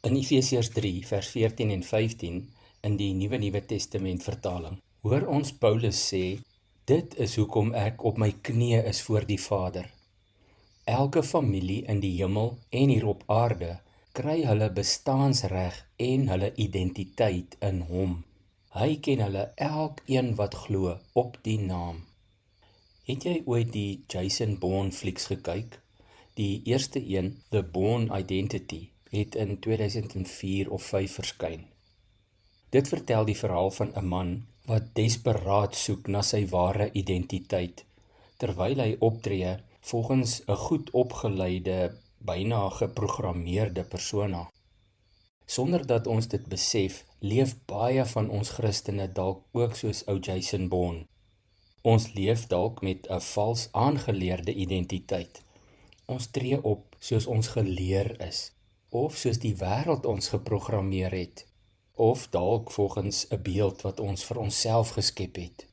In Efesiërs 3 vers 14 en 15 in die Nuwe Testament vertaling, hoor ons Paulus sê, dit is hoekom ek op my knieë is voor die Vader. Elke familie in die hemel en hier op aarde kry hulle bestaansreg en hulle identiteit in hom. Hy ken hulle elkeen wat glo op die naam. Het jy ooit die Jason Bourne flieks gekyk? Die eerste een, The Bourne Identity, het in 2004 of 5 verskyn. Dit vertel die verhaal van 'n man wat desperaat soek na sy ware identiteit, terwyl hy optree volgens 'n goed opgeleide, byna geprogrammeerde persona. Sonder dat ons dit besef, leef baie van ons Christene dalk ook soos ou Jason Bourne. Ons leef dalk met 'n vals aangeleerde identiteit. Ons tree op soos ons geleer is, of soos die wêreld ons geprogrammeer het, of dalk volgens 'n beeld wat ons vir onsself geskep het.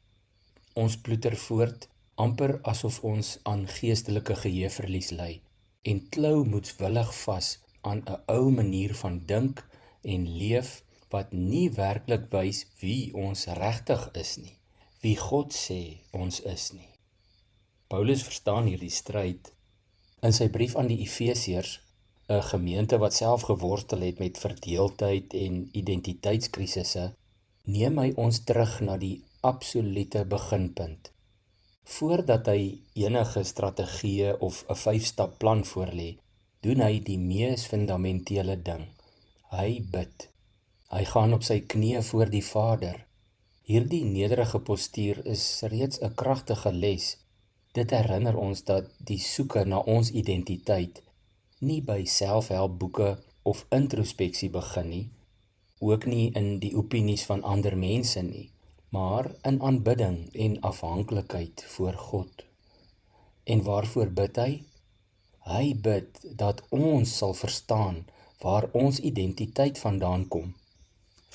Ons ploeter voort, amper asof ons aan geestelike geheueverlies ly, en klou moedswillig vas aan 'n ou manier van dink en leef wat nie werklik wys wie ons regtig is nie, wie God sê ons is nie. Paulus verstaan hierdie stryd. In sy brief aan die Efesiërs, 'n gemeente wat self geworstel het met verdeeldheid en identiteitskrisisse, neem hy ons terug na die absolute beginpunt. Voordat hy enige strategieë of 'n 5-stap plan voorlê, doen hy die mees fundamentele ding. Hy bid. Hy gaan op sy knieë voor die Vader. Hierdie nederige postuur is reeds 'n kragtige les. Dit herinner ons dat die soeke na ons identiteit nie by selfhelpboeke of introspeksie begin nie, ook nie in die opinies van ander mense nie, maar in aanbidding en afhanklikheid voor God. En waarvoor bid hy? Hy bid dat ons sal verstaan waar ons identiteit vandaan kom.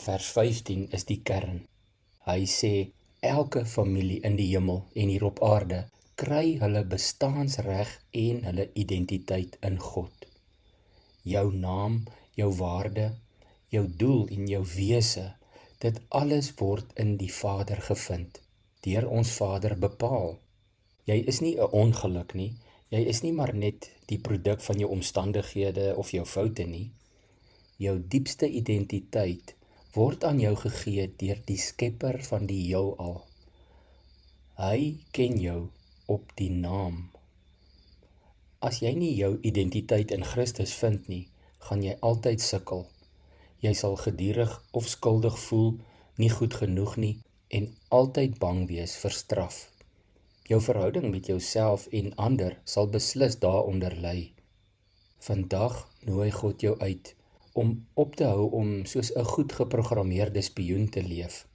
Vers 15 is die kern. Hy sê, elke familie in die hemel en hier op aarde kry hulle bestaansreg en hulle identiteit in God. Jou naam, jou waarde, jou doel en jou wese, dit alles word in die Vader gevind, deur ons Vader bepaal. Jy is nie 'n ongeluk nie, jy is nie maar net die produk van jou omstandighede of jou foute nie. Jou diepste identiteit word aan jou gegee deur die Skepper van die heelal. Hy ken jou op die naam. As jy nie jou identiteit in Christus vind nie, gaan jy altyd sukkel. Jy sal gedurig of skuldig voel, nie goed genoeg nie, en altyd bang wees vir straf. Jou verhouding met jouself en ander sal beslis daaronder ly. Vandag nooi God jou uit om op te hou om soos 'n goed geprogrammeerde spioen te leef.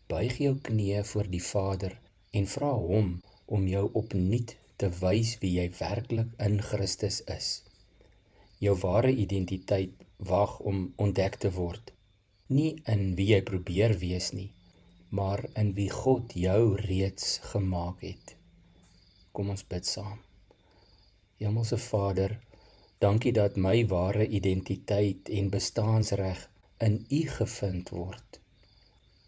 Buig jou knieë voor die Vader en vra hom om jou opnuut te wys wie jy werklik in Christus is. Jou ware identiteit wag om ontdek te word, nie in wie jy probeer wees nie, maar in wie God jou reeds gemaak het. Kom ons bid saam. Hemelse Vader, dankie dat my ware identiteit en bestaansreg in U gevind word.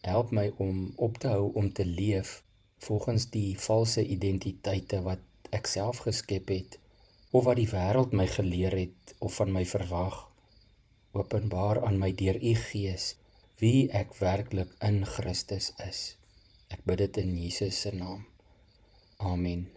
Help my om op te hou om te leef volgens die valse identiteite wat ek self geskep het, of wat die wêreld my geleer het of van my verwag. Openbaar aan my deur U Gees wie ek werklik in Christus is. Ek bid dit in Jesus se naam. Amen.